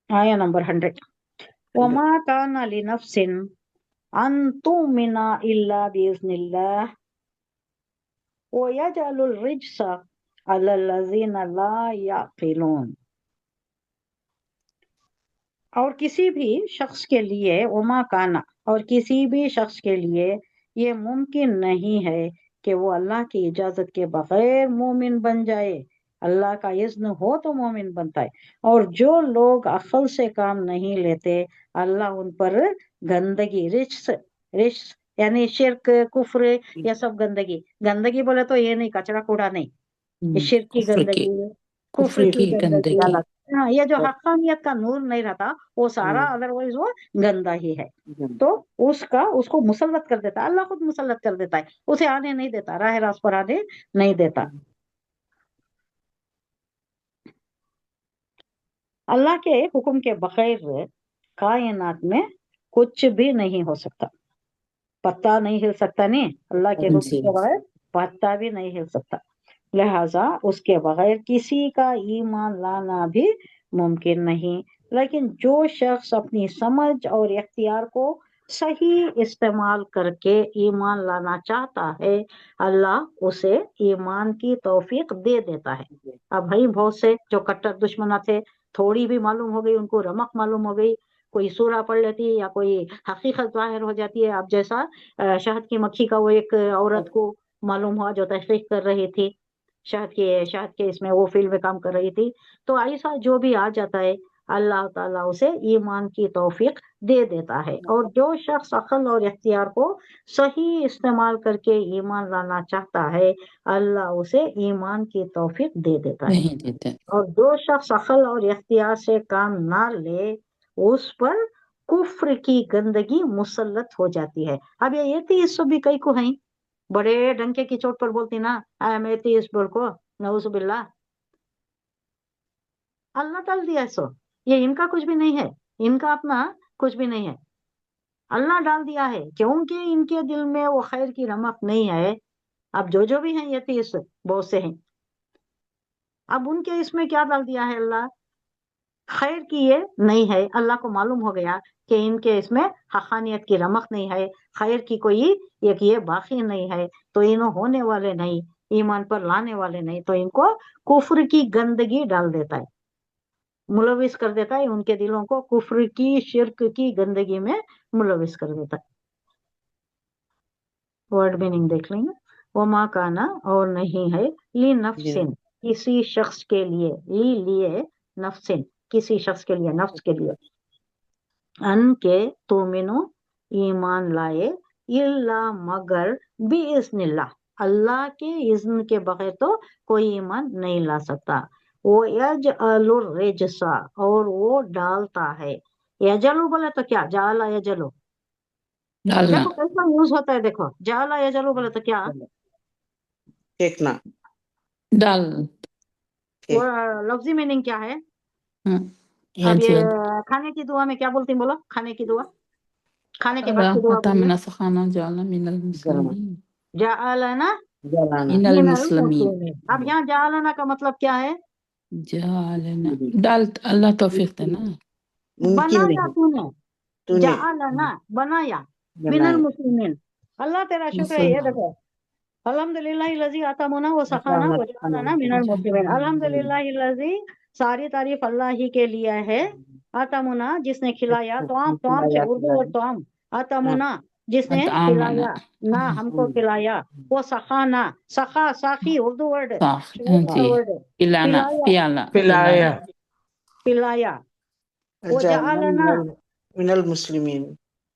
آیا نمبر 100 وما كان لنفس ان تؤمن الا باذن الله ويجعل الرجس على الذين لا يعقلون. اور کسی بھی شخص کے لیے وما کانا اور کسی بھی شخص کے لیے یہ ممکن نہیں ہے کہ وہ اللہ کی اجازت کے بغیر مومن بن جائے. اللہ کا اذن ہو تو مومن بنتا ہے. اور جو لوگ عقل سے کام نہیں لیتے اللہ ان پر گندگی رجس یعنی شرک کفر یہ سب گندگی بولے تو یہ نہیں کچرا کوڑا نہیں، یہ شرک کی کفر کی گندگی کفر کی گندگی گندگی ہاں یہ جو حقانیت کا نور نہیں رہتا وہ سارا ادروائز وہ گندا ہی ہے. تو اس کو مسلط کر دیتا ہے، اللہ خود مسلط کر دیتا ہے، اسے آنے نہیں دیتا، راہ راست پر آنے نہیں دیتا. اللہ کے حکم کے بغیر کائنات میں کچھ بھی نہیں ہو سکتا. پتا نہیں ہل سکتا، نہیں اللہ کے حکم کے بغیر پتا بھی نہیں ہل سکتا. لہذا اس کے بغیر کسی کا ایمان لانا بھی ممکن نہیں. لیکن جو شخص اپنی سمجھ اور اختیار کو صحیح استعمال کر کے ایمان لانا چاہتا ہے اللہ اسے ایمان کی توفیق دے دیتا ہے. اب بھائی بہت سے جو کٹر دشمنہ تھے، تھوڑی بھی معلوم ہو گئی ان کو رمق معلوم ہو گئی، کوئی سورہ پڑھ لیتی ہے یا کوئی حقیقت ظاہر ہو جاتی ہے. اب جیسا شہد کی مکھی کا وہ ایک عورت کو معلوم ہوا جو تحقیق کر رہی تھی شہد کے اس میں وہ فیلڈ میں کام کر رہی تھی، تو ایسا جو بھی آ جاتا ہے اللہ تعالیٰ اسے ایمان کی توفیق دے دیتا ہے. اور جو شخص عقل اور اختیار کو صحیح استعمال کر کے ایمان لانا چاہتا ہے اللہ اسے ایمان کی توفیق دے دیتا ہے. نہیں دیتے. اور جو شخص عقل اور اختیار سے کام نہ لے اس پر کفر کی گندگی مسلط ہو جاتی ہے. اب یہ ایتھیسٹ بھی کئی کو ہیں بڑے ڈنکے کی چوٹ پر بولتی نا آئی ایم ایتھیسٹ بول کو، نعوذ باللہ. اللہ ڈال دیا سو یہ ان کا کچھ بھی نہیں ہے، ان کا اپنا کچھ بھی نہیں ہے، اللہ ڈال دیا ہے کیونکہ ان کے دل میں وہ خیر کی رمق نہیں ہے. اب جو بھی ہیں ایتھیسٹ بہت سے ہیں، اب ان کے اس میں کیا ڈال دیا ہے اللہ، خیر کی یہ نہیں ہے. اللہ کو معلوم ہو گیا کہ ان کے اس میں حقانیت کی رمق نہیں ہے، خیر کی کوئی ایک یہ باقی نہیں ہے، تو انہوں ہونے والے نہیں، ایمان پر لانے والے نہیں، تو ان کو کفر کی گندگی ڈال دیتا ہے، ملوث کر دیتا ہے ان کے دلوں کو کفر کی شرک کی گندگی میں ملوث کر دیتا ہے. ورڈ میننگ دیکھ لیں گے. وما کانا اور نہیں ہے لی نفسن کسی شخص کے لیے، لیے نفسن کسی شخص کے لیے، نفس کے لیے، ان کے تومنو ایمان لائے الا مگر باذن اللہ اللہ کے اذن کے بغیر تو کوئی ایمان نہیں لا سکتا. وہ یجعل الرجسا اور وہ ڈالتا ہے، یجلو بولے تو کیا جعل یجلو، ڈالنا دیکھو کیسا یوز ہوتا ہے، دیکھو جعل یجلو بولے تو کیا پھینکنا، ڈال وہ لفظی میننگ کیا ہے. ہاں، اب یہ یجعل کھانے کی دعا میں کیا بولتی ہیں، بولو کھانے کی دعا، کھانے کے بعد کی دعا رحمة بولیے من سخانا جعلنا من المسلمين جعلنا جلانا، من من المسلمين المسلمین. اب یہاں جعلنا کا مطلب کیا ہے، جعلنا ڈال اللہ توفیق دینا. ممکن بنایا نہیں تو نے، تو نے جعلنا بنایا، من بنایا. المسلمین. اللہ تیرا شکر ہے. یہ دیکھو الحمدللہ الذی اطعمنا و سقانا و جعلنا من المسلمین. الحمدللہ الذی ساری تعریف اللہ ہی کے لیے ہے، اطعمنا جس نے کھلایا، توام سے اردو اور توام، اطعمنا جس نے اطعامنا کھلایا نہ ہم کو کھلایا، وہ سخانا سخا ساقی اردو ورڈ صاف جی ورڈ پلانا پلایا پلانا پلایا. وہ جعلنا جعلنا من المسلمین.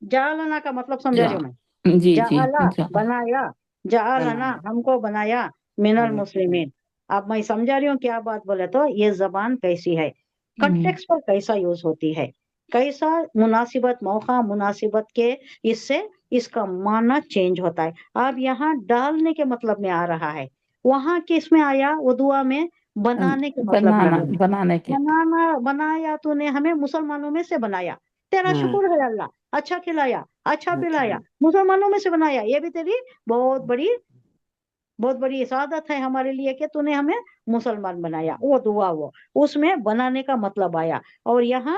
جعلنا کا مطلب سمجھا جو میں، جی جی جعلا بنایا، جعلنا ہم کو بنایا من المسلمین. اب میں سمجھا رہی ہوں کیا بات بولے تو یہ زبان کیسی ہے، کنٹیکسٹ پر کیسا یوز ہوتی ہے، کیسا مناسبت موقع مناسبت کے اس سے اس کا معنی چینج ہوتا ہے. اب یہاں ڈالنے کے مطلب میں آ رہا ہے، وہاں کس میں آیا، وہ دعا میں بنانے کے مطلب میں آیا. بنانے کے بنایا تو نے ہمیں مسلمانوں میں سے بنایا، تیرا شکر ہے اللہ، اچھا کھلایا اچھا پلایا، مسلمانوں میں سے بنایا. یہ بھی تیری بہت بڑی سعادت ہے ہمارے لیے کہ تو نے ہمیں مسلمان بنایا. وہ دعا وہ اس میں بنانے کا مطلب آیا. اور یہاں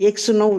109